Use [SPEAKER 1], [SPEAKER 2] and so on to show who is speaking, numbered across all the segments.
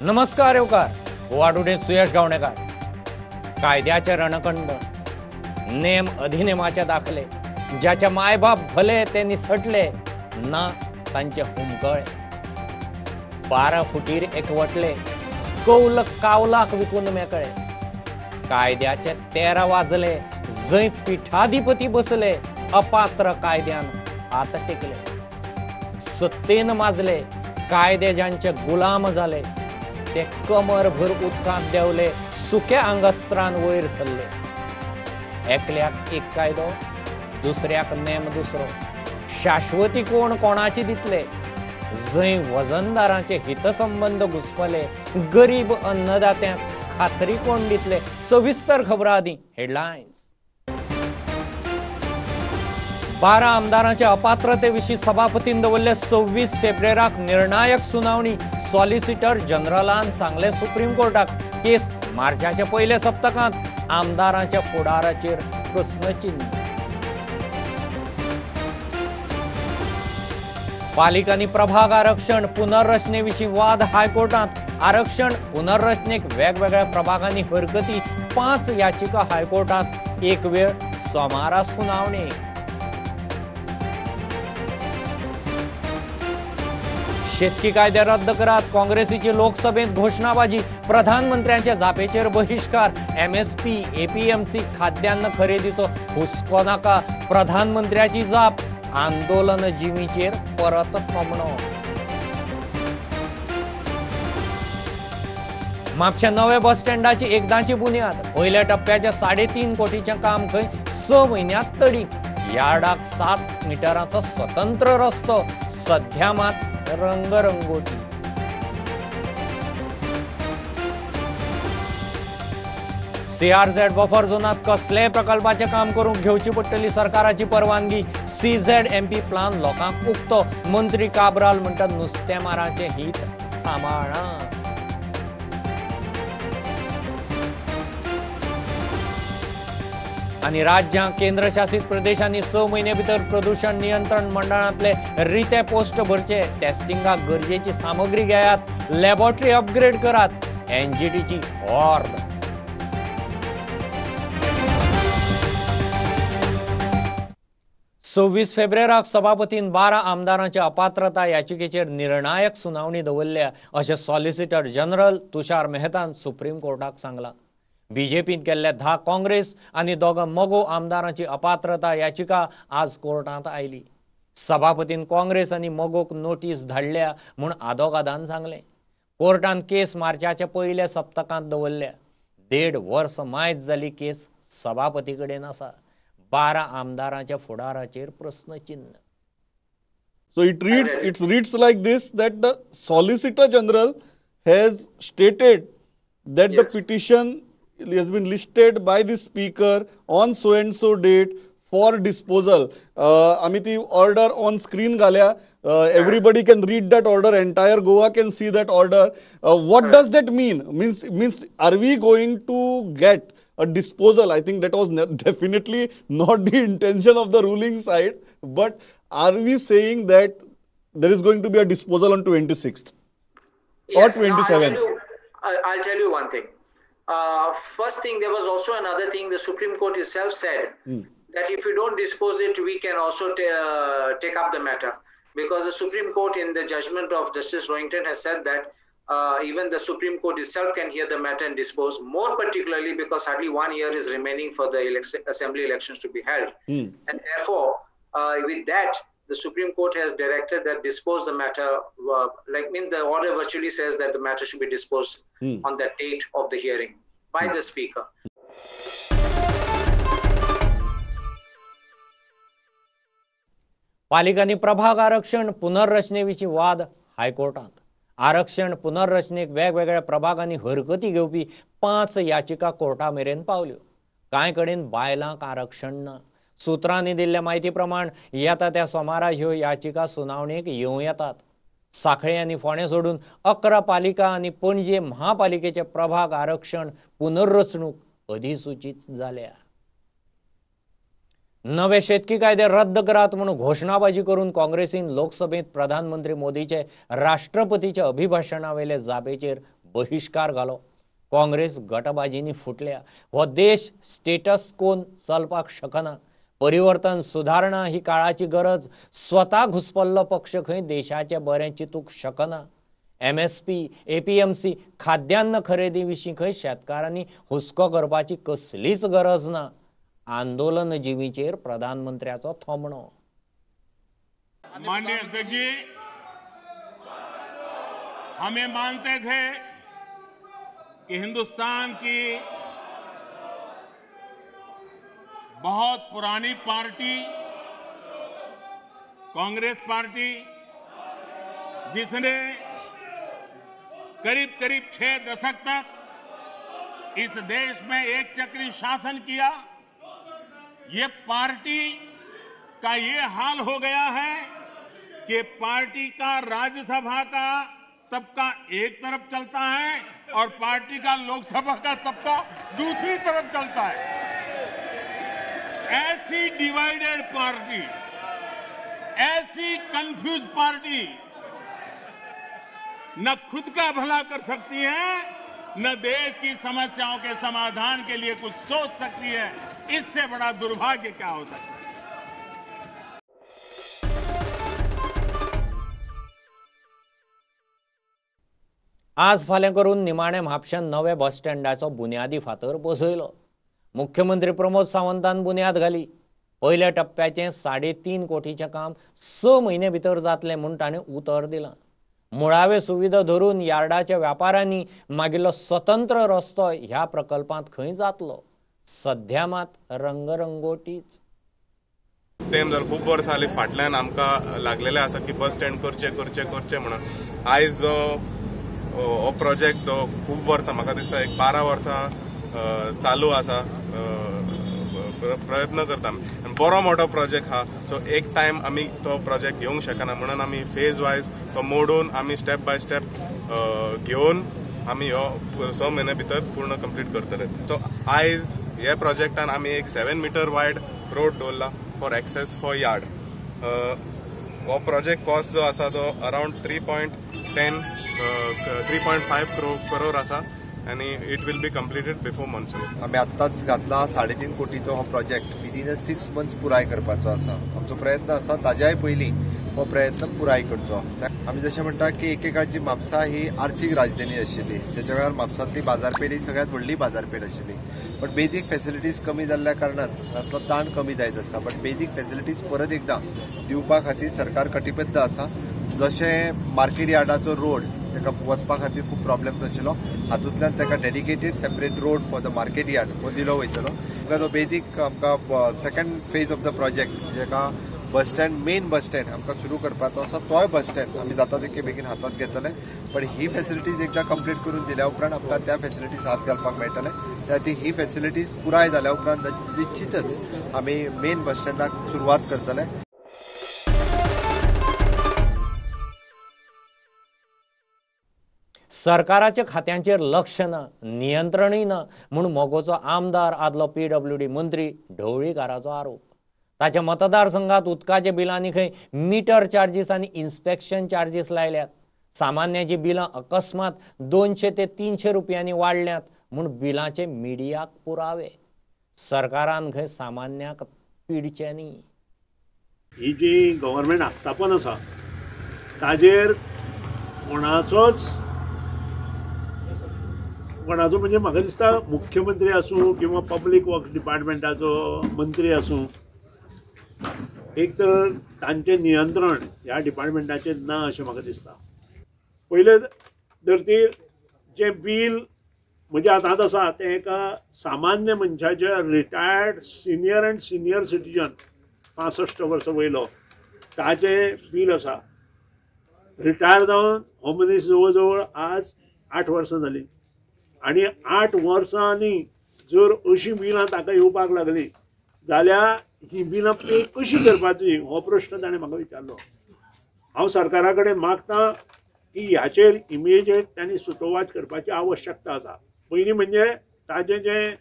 [SPEAKER 1] नमस्कार येवकार गोवाडुडेत सुयश गावणेकार। कायद्याचे रणकंड, नेम अधिनियमाचे दाखले, ज्याचे मायबाप भले ते निसटले ना तांचे हुमकळे। 12 फुटीर एकवटले, कौल कावलाक विकून मेकळे। कायद्याचे 13 वाजले, जय पीठाधिपती बसले, अपात्र कायद्यान हात टेकले। सत्तेन माजले, कायदे ज्यांचे गुलाम झाले, ते कमरभर उदकांत देवले, सुक्या अंगस्त्रान वयर सरले। एकल्याक एक कायदो, दुसऱ्याक नेम दुसरो, शाश्वती कोण कोणाची दितले। जय वजनदारांचे हितसंबंध घुसपले, गरीब अन्नदात्यांक खात्री कोण दितले। सविस्तर खबरां आदी हेडलायन्स। 12 आमदारांचे अपात्रतेविशीं सभापतीन दवरले 26 फेब्रुवारीक निर्णायक सुनावणी। सॉलिसिटर जनरलान सांगले सुप्रीम कोर्टाक, केस मार्चाच्या पयल्या सप्तकांत आमदारांच्या फुडाराचेर प्रस्नचिन्ह। पालिकांनी प्रभाग आरक्षण पुनर्रचनेविशीं वाद हायकोर्टात। आरक्षण पुनर्रचनेक वेगवेगळ्या प्रभागांनी हरकती, 5 याचिका हायकोर्टात। एक वेळ सोमारा सुनावणी। शेतकी कायदे रद्द करात, काँग्रेसीची लोकसभेत घोषणाबाजी। प्रधानमंत्र्यांच्या जापेचेर बहिष्कार। MSP APMC खाद्यान्न खरेदीचो हुस्को नाका, प्रधानमंत्र्याची जाप। आंदोलन जिवीचेर परत थंबणो। म्हापशा नवे बस स्टँडाची एकदांची बुन्याद। पयल्या टप्प्याच्या 3.5 कोटीचें काम खंय 6 म्हयन्यांत तडीक। यार्डाक 7 मिटरांचो स्वतंत्र रस्तो, सध्या मात रंगरंगोटी। CRZ बफर झोनात कसलेय प्रकल्पाचे काम करूंक घेवची पडटली सरकाराची परवानगी। CZMP प्लान लोकांक उक्तो, मंत्री काब्राल म्हणटात नुस्तेमारांचे हित सांबाळा। आणि राज्यां केंद्रशासित प्रदेशांनी 6 म्हयने भितर प्रदूषण नियंत्रण मंडळांतले रिते पोस्ट भरचे। टेस्टिंगाक गरजेची सामग्री घेयात, लॅबोरेटरी अपग्रेड करात। NGTची ऑर्ड। सव्वीस फेब्रुवारीक सभापतीन 12 आमदारांच्या अपात्रता याचिकेचेर निर्णायक सुनावणी दवरल्या, अशें सॉलिसिटर जनरल तुषार मेहतान सुप्रीम कोर्टाक सांगलां। BJPन केल्ले 10 काँग्रेस आनी 2 मगो आमदारांची अपात्रता याचिका आज कोर्टांत आयली। सभापतीन काँग्रेस आनी मगोक नोटीस धाडल्या म्हूण आदोगादान सांगलें। कोर्टान केस मार्चाच्या पयल्या सप्तकांत दवरल्या। 1.5 वर्स मायज जाली केस सभापती कडेन आसा। 12 आमदारांच्या फुडाराचेर प्रस्नचिन्ह।
[SPEAKER 2] So it reads like this, that the Solicitor General has stated that the petition has been listed by the Speaker on so and so date for disposal. आम्ही ती order on screen घाल्या. Everybody can read that order. Entire Goa can see that order. What does that mean? Means are we going to get a disposal? I think that was definitely not the intention of the ruling side. But are we saying that there is going to be a disposal on 26th or 27th?
[SPEAKER 3] I'll tell you one thing. First thing, there was also another thing. The Supreme Court itself said that if you don't dispose it, we can also take up the matter. Because the Supreme Court, in the judgment of Justice Rohington, has said that even the Supreme Court itself can hear the matter and dispose, more particularly because hardly 1 year is remaining for the assembly elections to be held. And therefore, with that, the Supreme Court has directed that dispose the matter, the order virtually says that the matter should be disposed on the date of the hearing by the Speaker.
[SPEAKER 1] पालिकांनी प्रभाग आरक्षण पुनर्रचनेविशीं वाद हायकोर्टात। आरक्षण पुनर्रचनेक वेगवेगळ्या प्रभागांनी हरकती घेवपी 5 याचिका Carta मेरेन पावल्यो। कांय कडेन बायलांक आरक्षण ना। सुत्रांनी दिल्ल्या म्हायती प्रमाण येता त्या सोमारा ह्यो याचिका सुनावणेक येवं येतात। सांखळे आनी फोंडे सोडून 11 पालिका आनी पणजे महापालिकेचे प्रभाग आरक्षण पुनर्रचणूक अधिसूचित जाल्या। नवे शेतकी कायदे रद्द करात म्हणून घोषणाबाजी करून काँग्रेसीन लोकसभेत प्रधानमंत्री मोदीचे राष्ट्रपतीच्या अभिभाषणावेले जापेचेर बहिष्कार घालो. काँग्रेस गटबाजींनी फुटल्या. हो देश स्टेटस कोन चलपाक शकना. परिवर्तन सुधारणा ही काळाची गरज. स्वतः घुसपल्लो पक्ष खंय देशाचे बरें चिंतूंक शकना. MSP, APMC खाद्यान्न खरेदी विशीं खंय शेतकारांनी हुस्को करपाची कसलीच गरज ना. आंदोलन जिवीचेर प्रधानमंत्र्याचो थोमणो.
[SPEAKER 4] माननीय अध्यक्ष जी, हमें मानते थे कि हिंदुस्तान की बहुत पुरानी पार्टी कांग्रेस पार्टी, जिसने करीब करीब 6 दशक तक इस देश में एक चक्री शासन किया, ये पार्टी का ये हाल हो गया है कि पार्टी का राज्यसभा का तबका एक तरफ चलता है और पार्टी का लोकसभा का तबका दूसरी तरफ चलता है. ऐसी डिवाइडेड पार्टी, ऐसी कंफ्यूज पार्टी न खुद का भला कर सकती है, न देश की समस्याओं के समाधान के लिए कुछ सोच सकती है. इससे बड़ा दुर्भाग्य क्या हो सकता है.
[SPEAKER 1] आज फाल्यां करून निमाणे म्हापशान नवे बस स्टँडाचो बुन्यादी फातर बसयलो. मुख्यमंत्री प्रमोद सावंतान बुन्याद घाली. पयल्या टप्प्याचें 3.5 कोटीचें काम 6 म्हयने भितर जातलें म्हूण ताणें उतर दिलां. मुळावे सुविधा धरून यार्डाच्या व्यापाऱ्यांनी मागिल्लो स्वतंत्र रस्तो ह्या प्रकल्पांत खंय जातलो. सध्या मात रंगरंगोटीच.
[SPEAKER 5] तेम जर खूब वर्सां जालीं फाटल्यान आमकां लागलेलें आसा की बस स्टँड करचे म्हणून. आयज हो प्रोजेक्ट तो खूब वर्सां, म्हाका दिसता एक 12 वर्सां चालू आसा. प्रयत्न करता आनी बरो मोठो प्रोजेक्ट हा. सो एक टायम आमी तो प्रोजेक्ट घेवंक शकना, म्हणून आमी फेज वायज तो मोडून आमी स्टेप बाय स्टेप घेवन आमी हो 6 म्हयने भितर पूर्ण कंप्लीट करतले. सो आयज हे प्रोजेक्टान आमी एक 7 मीटर वायड रोड दवरला फॉर एक्सेस फॉर यार्ड. हो प्रोजेक्ट कॉस्ट जो आसा तो अराउंड 3.5 करोड आसा आणि it will be completed before monsoon.
[SPEAKER 6] आम्ही आत्ताच घातला 3.5 कोटीचो हो प्रोजेक्ट विदिन 6 मंथ्स पुराय करपाचो आसा. आमचो प्रयत्न आसा ताज्याय पयलीं हो प्रयत्न पुराय करचो. आमी जशें म्हणटा की एकेकाळची म्हापसा ही आर्थीक राजधानी आशिल्ली. त्याच्या वेळार म्हापसांतली बाजारपेठ ही सगळ्यात व्हडली बाजारपेठ आशिल्ली. बट बेजीक फॅसिलिटीज कमी जाल्ल्या कारणान ताचो ताण कमी जायत आसा. बट बेजीक फॅसिलिटीज परत एकदां दिवपा खातीर सरकार कटिबद्ध आसा. जशें मार्केट यार्डाचो रोड ताका वचपा खातीर खूब प्रॉब्लेम्स आशिल्लो, हातूंतल्यान ताका dedicated separate road for the market yard हो दिलो वयतलो. ताका तो बेजीक आमकां second phase of the project जेका bus stand main bus stand आमकां सुरू करपाचो आसा तोय बस स्टँड आमी जाता तितके बेगीन हातांत घेतले. पण ही फॅसिलिटीज एकदां कंप्लीट करून दिल्या उपरांत आमकां त्या फॅसिलिटीज हात घालपाक मेळटले. त्या खातीर ही फॅसिलिटीज पुराय जाल्या उपरांत निश्चितच आमी मेन बस स्टँडाक सुरवात करतले.
[SPEAKER 1] सरकाराच्या खात्यांचेर लक्ष ना, नियंत्रणय ना म्हूण मोगोचो आमदार आदलो PWD मंत्री ढवळीकाराचो आरोप. ताच्या मतदारसंघात उदकाच्या बिलांनी खंय मिटर चार्जीस आनी इन्स्पेक्शन चार्जीस लायल्यात. सामान्याची बिलां अकस्मात 200 ते 300 रुपयांनी वाडल्यात म्हूण बिलांचे मिडियाक पुरावे. सरकारान खंय सामान्याक पिडचें न्ही.
[SPEAKER 7] ही जी गव्हर्नमेंट आस्थापन आसा ताजेर कोणाचो म्हणजे म्हाका दिसता मुख्यमंत्री आसूं किंवा पब्लीक वर्क्स डिपार्टमेंटाचो मंत्री आसूं, एक तर तांचें नियंत्रण ह्या डिपार्टमेंटाचेर ना अशें म्हाका दिसता. पयले धर्तीर जें बील म्हणजे आतां आसा तें एका सामान्य मनशाचें रिटायर्ड सिनियर सिटीजन 65 वर्सां वयलो ताचें बील आसा. रिटायर जावन हो मनीस जवळ जवळ आज 8 वर्सां जालीं आनी 8 वर्सांनी जर अशीं बिलां ताका येवपाक लागलीं जाल्यार ही बिलां पे कशी करपाची हो प्रश्न ताणें म्हाका विचारलो. हांव सरकारा कडेन मागतां की ह्याचेर इमिजिएट तांणी सुटोवात करपाची आवश्यकता आसा. पयलीं म्हणजे ताजें जें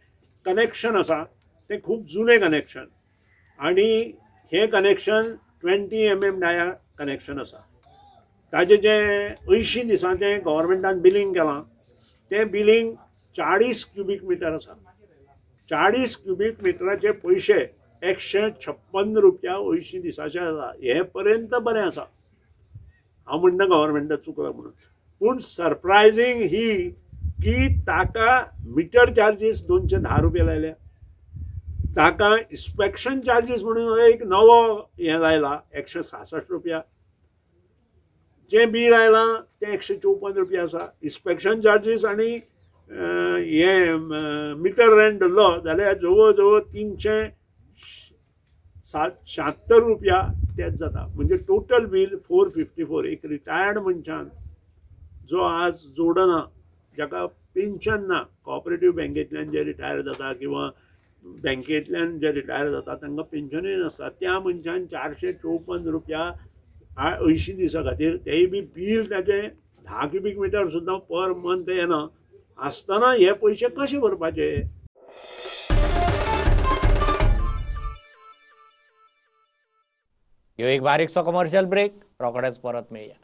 [SPEAKER 7] कनेक्शन आसा तें खूब जुनें कनेक्शन आनी हें कनेक्शन 20 mm डाया कनेक्शन आसा. ताजें जें 80 दिसांचें गव्हर्नमेंटान बिलींग केलां ते बिलिंग 40 क्युबिक मीटर आसा. 40 क्युबिक मिटराचे पैसे 156 रुपया 80 दिसाचे आसा. हे पर्यंत बरें आसा. हांव म्हणना गव्हर्मेंटाक चुकला म्हणून, पूण सरप्रायझींग ही की ताका मिटर चार्जीस 210 रुपया लायल्या. ताका इन्स्पेक्शन चार्जीस म्हणून एक नवो हे लायला 166 रुपया. जे बिल आयलां ते 154 रुपया आसा. इन्स्पेक्शन चार्जीस आनी हे मिटर रेंट धरलो जाल्यार जवळ जवळ 376 रुपया तेच जाता. म्हणजे टोटल बिल 454. एक रिटायर्ड मनशान जो आज जोडना, जाका पेन्शन ना, कोऑपरेटिव्ह बँकेंतल्यान जे रिटायर जाता किंवा बँकेंतल्यान जे रिटायर जाता तांकां पेन्शनूय नासता, त्या मनशान 454 रुपया 80 दिसां खातीर, तेय बी बिल ताचे 10 क्युबिक मिटर सुद्दां पर मंथ येना आसतना हे पयशे कशे भरपाचे?
[SPEAKER 1] ह्यो एक बारीकसो कमर्शियल ब्रेक, रोखडेच परत मेळया.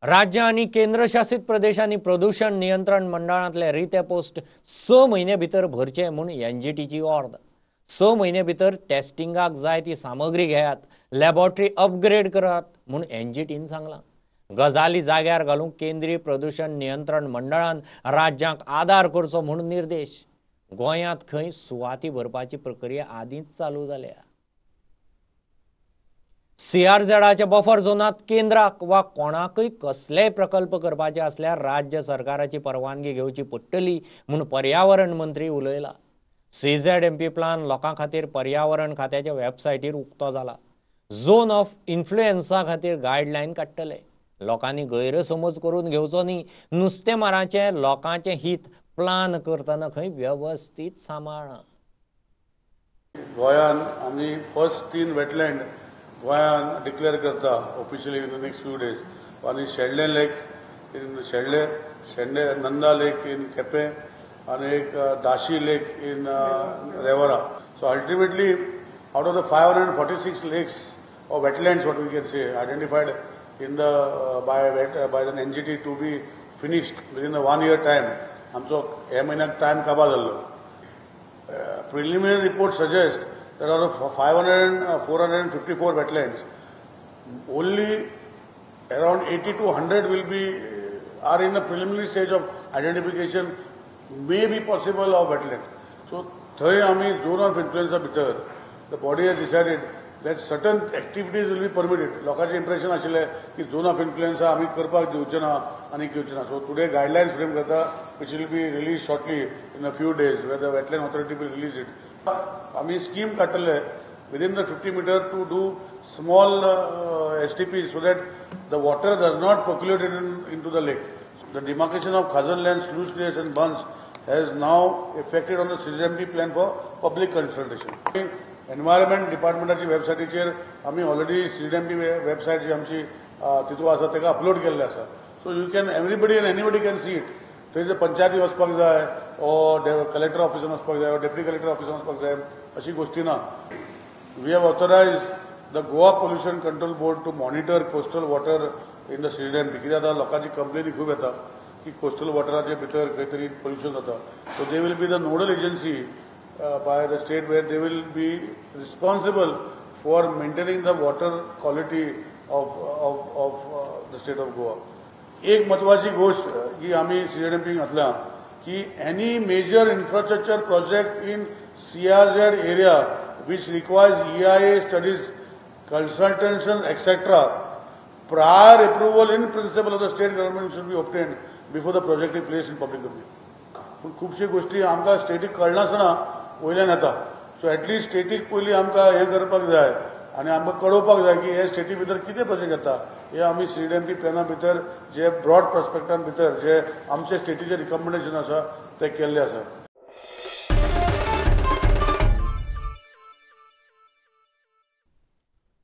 [SPEAKER 1] राज्य आणि केंद्रशासित प्रदेशांनी प्रदूषण नियंत्रण मंडळांतले रिते पोस्ट 6 म्हयने भितर भरचे म्हूण एनजीटीची ऑर्डर. 6 म्हयने भितर टेस्टिंगाक जाय ती सामग्री घेयात, लॅबॉरेटरी अपग्रेड करात म्हूण एनजीटीन सांगलां. गजाली जाग्यार घालूंक केंद्रीय प्रदूषण नियंत्रण मंडळान राज्यांक आदार करचो म्हूण निर्देश. गोंयांत खंय सुवाती भरपाची प्रक्रिया आदींच चालू जाल्या. सीआरझेडाच्या बफर झोनात केंद्राक वा कोणाकय कसलेय प्रकल्प करपाचे असल्यार राज्य सरकाराची परवानगी घेवची पडटली म्हूण पर्यावरण मंत्री उलयला. सीझेडएमपी प्लान लोकां खातीर पर्यावरण खात्याच्या वेबसायटीर उक्तो जाला. झोन ऑफ इन्फ्लुएन्सा खातीर गायडलायन काडटले. लोकांनी गैरसमज करून घेवचो न्ही. नुस्तेमारांचे लोकांचे हित प्लान करतना खंय व्यवस्थीत सांबाळना.
[SPEAKER 8] गोंयान आमी फर्स्ट 3 वेटलँड गोंयान डिक्लेअर करता officially in the next few days. One is Shelde lake in Shende Nanda lake in Quepem and एक दाशी लेक in Revara. So ultimately, out of the 546 lakes or wetlands, what we can say, identified in the by the NGT to be finished within a 1 year time, आमचो हे महिन्यात time काबार जाल्लो. Preliminary report suggests that out of 454 wetlands, only around 80 to 100 will be are in the preliminary stage of identification. May be possible of wetlands. So, third, zone of influence भितर, the body has decided that certain activities will be permitted. लोकांचे impression आशिल्ले की zone of influence आमी करपाक दिवचे ना आनी घेवचे ना. So today guidelines frame करता, which will be released shortly in a few days, where the wetland authority will release it. आमी scheme काडटले within the 50 meter to do small STPs so that the water does not percolate into the lake. The demarcation of Khazan land, sluice gates and bunds has now effected on the CZMD plan for public consultation. Environment Department website आम्ही already CZMD website जी आमची तितू आसा तेका upload केल्ले आसा. So you can everybody and anybody can see it. थंय पंचायती वचपाक जाय or collector office वचपाक जाय or deputy collector office वचपाक जाय अशी गोष्टी ना. We have authorized the Goa Pollution Control Board to monitor coastal water in the CZMD. कित्याक आतां लोकांची कंप्लेनी खूब येता की कोस्टल वॉटराचे भितर खंय तरी पोल्युशन जाता. So they will be the nodal agency by the state where they will be responsible for maintaining the water quality of the state of Goa. एक महत्वाची गोष्ट ही आम्ही CZMD घातल्या की any major infrastructure project in CRZ area which requires EIA studies, consultation, etc. prior approval in principle of the state government should be obtained before the project is placed in public domain. पण खूपशी गोष्टी आमकां static कळनासतना वयल्यान येता. So at least static पयलीं आमकां हें करपाक जाय आनी आमकां कळोवपाक जाय की हे स्टेटी भितर कितें प्रोजेक्ट येता हे आमी CDMP प्लॅना भितर जे ब्रॉड पर्स्पेक्टान भितर जे आमचे स्टेटीचे रिकमेंडेशन आसा ते केल्ले आसा.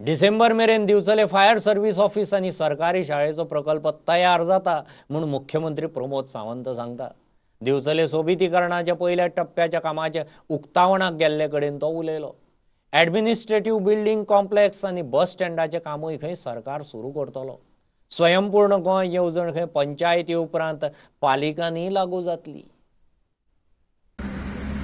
[SPEAKER 1] डिसेंबर मेरेन दिवचले फायर सर्व्हिस ऑफिस आनी सरकारी शाळेचो प्रकल्प तयार जाता म्हणून मुख्यमंत्री प्रमोद सावंत सांगता. दिवचले सोबितीकरणाच्या पयल्या टप्प्याच्या कामाचे उक्तावणाक गेल्ले कडेन तो उलयलो. ॲडमिनिस्ट्रेटिव्ह बिल्डिंग कॉम्प्लेक्स आनी बस स्टँडाचें कामूय खंय सरकार सुरू करतलो. स्वयंपूर्ण गोंय येवजण खंय पंचायती उपरांत पालिकांनी लागू जातली.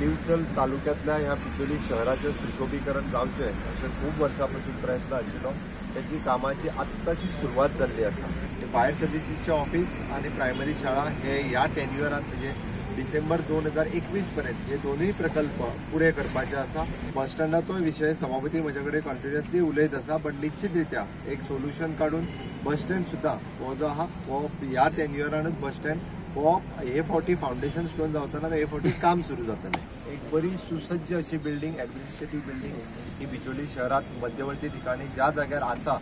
[SPEAKER 6] दिवचल तालुक्यातल्या ह्या बिचोली शहराचे सुशोभीकरण जावचे अशें खूब वर्सां पासून प्रयत्न आशिल्लो. त्याची कामाची आत्ताची सुरवात जाल्ली आसा. फायर सर्व्हिसीसचे ऑफिस आणि प्रायमरी शाळा हे ह्या टेन्युअरात म्हणजे डिसेंबर 2021 पर्यंत हे दोन्ही प्रकल्प पुरे करपाचे आसा. बस स्टँडाचो विशय सभापती म्हजे कडेन कॉन्फिडन्सली उलयत आसा, बट निश्चितरित्या एक सोल्युशन काढून बस स्टँड सुद्दां हो जो आहा हो ह्या टेन्युअरानूच बस स्टँड हो A40 फाउंडेशन स्टोन जावतना A40 काम सुरू जातलें. एक बरी सुसज्ज अशी बिल्डिंग ॲडमिनिस्ट्रेटिव्ह बिल्डिंग ही बिचोली शहरात मध्यवर्ती ठिकाणी ज्या जाग्यार आसा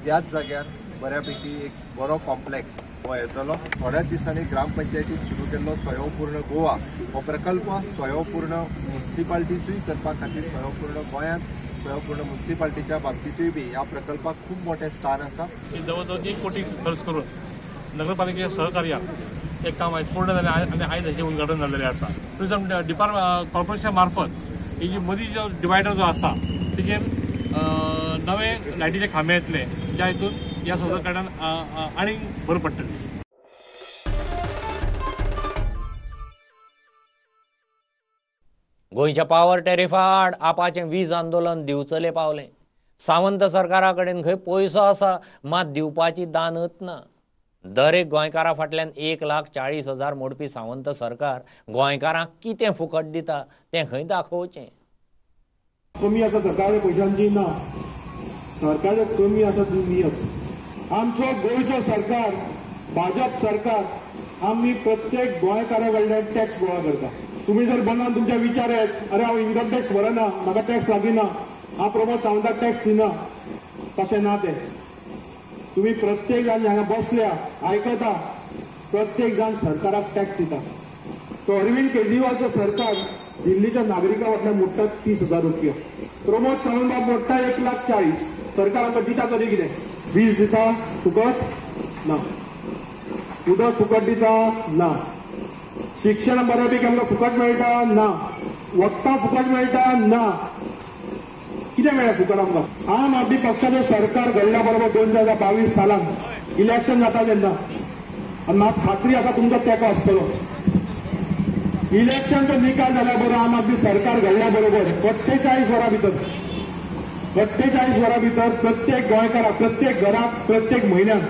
[SPEAKER 6] त्याच जाग्यार बऱ्यापैकी एक बरो कॉम्प्लेक्स हो येतलो. थोड्याच दिसांनी ग्रामपंचायतीन सुरू केल्लो स्वयंपूर्ण गोवा हो प्रकल्प स्वयंपूर्ण म्युन्सिपाल्टीचूय करपा खातीर स्वयंपूर्ण गोंयांत स्वयंपूर्ण म्युन्सिपाल्टीच्या बाबतीतूय बी ह्या प्रकल्पाक खूब मोठें स्थान आसा.
[SPEAKER 9] जवळजवळ 1 कोटी खर्च करून नगरपालिकेच्या सहकार्यान एक काम पूर्ण जालें आनी आयज हेचें उद्घाटन जाल्लें आसा. टुरिझम कॉर्पोरेशना मार्फत ही जी मदीं जो डिवायडर जो आसा तेजेर नवे लायटीचे खांबे येतले, ज्या हितून ह्या सहकार्यान आनीक भर पडटली.
[SPEAKER 1] गोंयच्या पावर टॅरिफा आड आपाचें वीज आंदोलन दिवचले पावलें. सावंत सरकारा कडेन खंय पयसो आसा मात दिवपाची दानत ना. दर एक गोंयकारा फाटल्यान 1,40,000 मोडपी सावंत सरकार गोंयकारांक कितें फुकट दिता तें खंय दाखोवचें.
[SPEAKER 10] कमी आसा सरकाराच्या पैशांची ना, सरकारचे कमी आसा ती नियत. आमचो गोंयचो सरकार भाजप सरकार आमी प्रत्येक गोंयकारा कडल्यान टॅक्स गोळा करता. तुम्ही जर बनान तुमच्या विचारात अरे हांव इन्कम टॅक्स भरना, म्हाका टॅक्स लागीना, हांव प्रमोद सावंताक टॅक्स दिना, तशें ना तें. तुम्ही प्रत्येक जाण हांगा बसल्या आयकता प्रत्येक जाण सरकाराक टॅक्स दिता. तो अरविंद केजरीवालचो सरकार दिल्लीच्या नागरिकां फाटल्यान मोडटा 30,000 रुपया. प्रमोद सावंत बाब मोडटा 1,40,000. सरकार आमकां दिता तरी कितें? वीज दिता फुकट ना, उदक फुकट दिता ना, शिक्षण बऱ्यापैकी आमकां फुकट मेळटा ना, वखदां फुकट मेळटा ना. कितें मेळ्ळें फुकट आमकां? आम आदमी पक्षाचें सरकार घडल्या बरोबर 2022 सालांत इलेक्शन जाता तेन्ना आनी म्हाका खात्री आसा तुमचो तेंको आसतलो. इलेक्शनचो निकाल जाल्या बरोबर आम आदमी सरकार घडल्या बरोबर 48 वरां भितर प्रत्येक गोंयकाराक प्रत्येक घराक प्रत्येक म्हयन्याक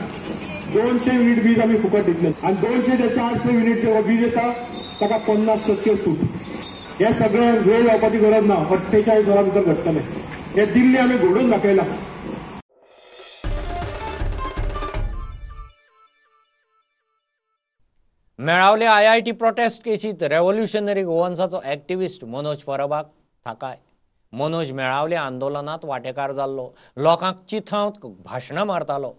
[SPEAKER 10] 200 युनिट वीज आमी फुकट दितले आनी 200 ते 400 युनिट जे वीज येता ताका 50% सूट. हे सगळें वेळ लावपाची गरज ना, 48 वरां भितर घडटलें. हे दिल्ली आमी घडोवन दाखयलां.
[SPEAKER 1] मेळावले IIT प्रोटेस्ट केसीत रेव्होल्युशनरी गोवन्साचो एक्टिविस्ट मनोज परबाक थाकाय. मनोज मेळावले आंदोलनात वांटेकार जाल्लो, लोकांक चिथावत भाशणां मारतालो.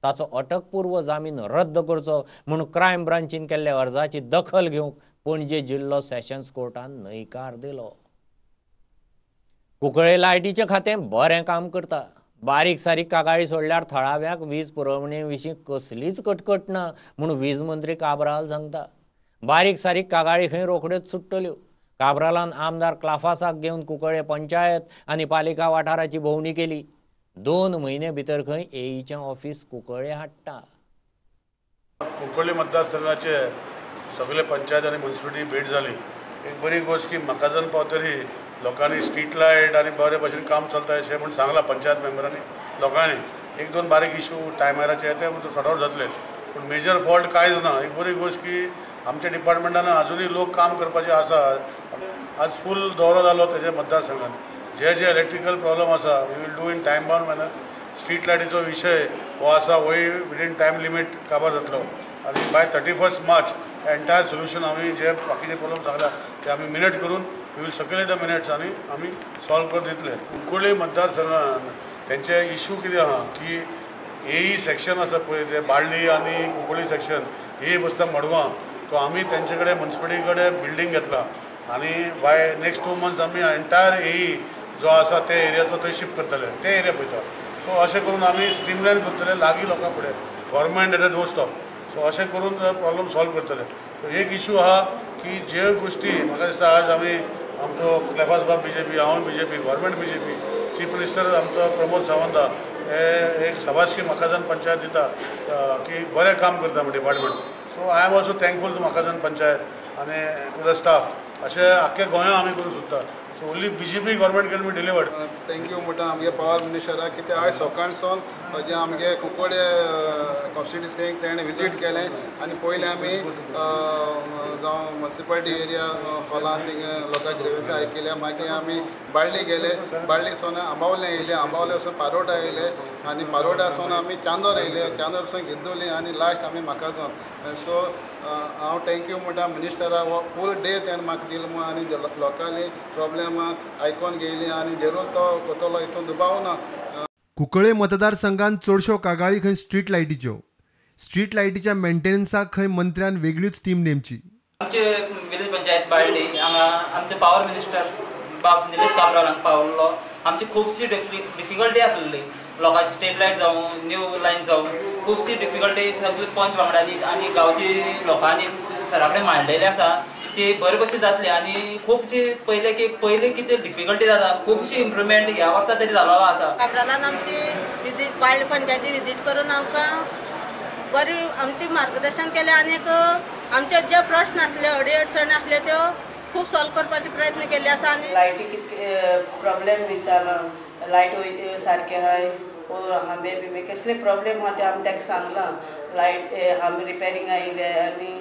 [SPEAKER 1] ताचो अटकपूर्व जामीन रद्द करचो म्हणून क्रायम ब्रांचीन केल्ल्या अर्जाची दखल घेवंक पणजे जिल्लो सेशन्स कोर्टान न्हयकार दिलो. कुंकळे लायटीचें खातें बरें काम करता. बारीक सारीक कागाळी सोडल्यार थळाव्याक वीज पुरवणे विशीं कसलीच कटकट ना म्हणून वीज मंत्री काब्राल सांगता. बारीक सारीक कागाळी खंय रोखड्योच सुट्टल्यो. काब्रालान आमदार क्लाफासाक घेवन कुंकळे पंचायत आनी पालिका वाठाराची भोंवडी केली. 2 म्हयने भितर खंय AEचें ऑफिस कुंकळे हाडटा.
[SPEAKER 8] कुंकळ्ळी मतदारसंघाचे सगळे पंचायत आणि म्युन्सिपालिटी भेट जाली. एक बरी गोष्ट की म्हाका जण पावतरी लोकांनी स्ट्रीट लायट आणि बरे भशेन काम चलता अशें म्हूण सांगलां पंचायत मेंबरांनी. लोकांनी 1-2 बारीक इशू टायमाराचे येते म्हणून सॉर्ट आउट जातले, पूण मेजर फॉल्ट कांयच ना. एक बरी गोष्ट की आमच्या डिपार्टमेंटान अजुनूय लोक काम करपाचे आसा. आज फूल दौरो जालो तेजे मतदारसंघात. जे जे इलेक्ट्रिकल प्रॉब्लम आसा we will do in time bound manner. Street लायटीचो विशय हो आसा होय विदीन टायम लिमीट काबार जातलो आनी बाय 31 मार्च एंटायर सोल्युशन आमी जे बाकीचे प्रॉब्लम सांगला ते आमी मिनट करून we will circulate the minutes आनी आमी सॉल्व करून दितले. कुंकळ्ळी मतदारसंघान तेंचे इशू कितें आहा की एई सेक्शन आसा पळय ते बाळ्ळी आनी कुंकळी सेक्शन ही बसता मडगांव. सो आमी तेंचे कडेन म्युनिसिपालिटी कडेन बिल्डींग घेतला आनी बाय नेक्स्ट 2 मंथ्स आमी एंटायर एई जो आसा ते एरियाचो थंय शिफ्ट करतले, ते एरिया पळयता. सो अशें करून आमी स्ट्रीमलायन करतले लागीं लोकां फुडें, government at doorstep. So अशें करून प्रॉब्लम सॉल्व करतले. सो एक इशू आहा की जे गोश्टी म्हाका दिसता आज आमी आमचो क्लेफास बाब BJP, हांव BJP, government BJP, chief minister आमचो प्रमोद सावंत हे एक शाबासकी म्हाकाजान पंचायत दिता की बरें काम करता department. So I am also thankful to Macazana panchayat आनी टू द स्टाफ. अशें आख्खे गोंया आमी करूं सोदता. So only BJP government can be delivered.
[SPEAKER 11] Thank you म्हणटा आमगे पावर मिनिस्टराक कितें आयज सकाळसून जे आमगे कुंकोडे कॉन्स्टिट्युन्सीक तेणें विजीट केलें आनी पयलीं आमी जावं म्युनिसिपालिटी एरिया हॉलांत थिंग लोकांचे ग्रेवन्सी आयकले. मागीर आमी बाळ्ळी गेले, बाळ्ळीसून आंबावले येयले, आंबावले वचून पारोटा येयले आनी पारोटासून आमी चांदोर येयले, चांदोरसून गिरदोली आनी लास्ट आमी म्हाकाजान. सो हांव थँक्यू म्हणटा मिनिस्टराक हो फूल डे तेणें म्हाका दिलो आनी लोकांनी प्रॉब्लेम आयकून घेयली आनी जरूर तो कोतलो हितून दुबाव ना.
[SPEAKER 12] कुंकळे मतदारसंघात चडश्यो कागाळी खंय स्ट्रीट लायटीच्यो. स्ट्रीट लायटीच्या मेंटेनन्साक खंय मंत्र्यान वेगळीच टीम नेमची.
[SPEAKER 13] आमचे विलेज पंचायत बाळ्ळी हांगा आमचे पावर मिनिस्टर बाब निलेश काब्राल हांगा पावल्लो. आमची खुबशी डिफिकल्टी आसलेली, लोकांची स्ट्रीट लायट जावं न्यू लायन जावं खुबशी डिफिकल्टी सगळी पंच वांगडानी आनी गांवची लोकांनी सरा कडेन मांडलेली आसा. ती बरे भशेन जातली आनी खुबशी पयले कितें डिफिकल्टी जाता खुबशी इम्प्रुवमेंट ह्या वर्सा तरी जालोलो आसा.
[SPEAKER 14] काब्रालान आमची विजीट बाळ्ळी पंचायती विजीट करून आमकां बरी आमचे मार्गदर्शन केलें आनी आमचे जे प्रश्न आसले अडचणी आसल्यो त्यो खूब सॉल्व करपाचे प्रयत्न केले आसा. आनी
[SPEAKER 15] लायटी कितके प्रॉब्लेम विचारला, लायट सारके आहाय हांबे बिंबे कसले प्रॉब्लेम आहा ते आमी ताका सांगलां. लायट हांबे रिपेरींग आयले आनी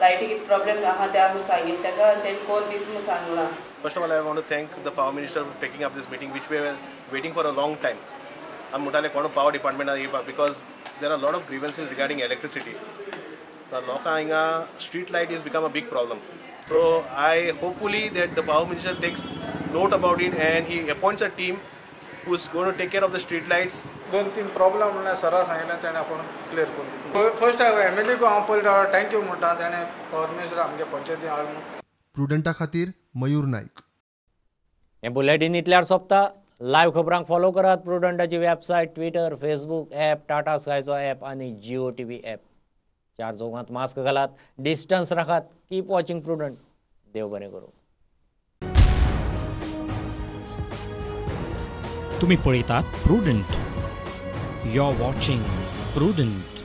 [SPEAKER 15] लायटी कितें प्रॉब्लेम आहा ते आमी सांगिल्लें ताका आनी तेणी कोण दीत म्हूण सांगलां.
[SPEAKER 16] First of all, I want to thank the Power Minister for taking up this meeting, which we were waiting for a long time. I'm mutale kono Power Department because there are a lot of grievances regarding electricity. The loka inga street light has become a big problem. So I hopefully that the Power Minister takes note about it and he appoints a team who's going to take care of the street lights.
[SPEAKER 17] 2-3 problem म्हणल्यार सरा सांगिल्लें तेणें आपण clear करून. First MLA को हांव पयलीं thank you म्हणटा तेणें पावर मिनिस्टर आमगे पंचायती हाड म्हणून.
[SPEAKER 12] प्रुडंटा खातीर मयूर नाईक.
[SPEAKER 1] हे बुलेटिन इतल्यार सोंपता. लायव्ह खबरांक फॉलो करात प्रुडंटाची website, Twitter, Facebook app, Tata स्कायचो ॲप आनी जिओ TV ॲप. 4 चौगांत मास्क घालात, डिस्टन्स राखात. Keep watching Prudent. देव बरें करूं.
[SPEAKER 18] तुम्ही पळयतात Prudent. You are watching prudent.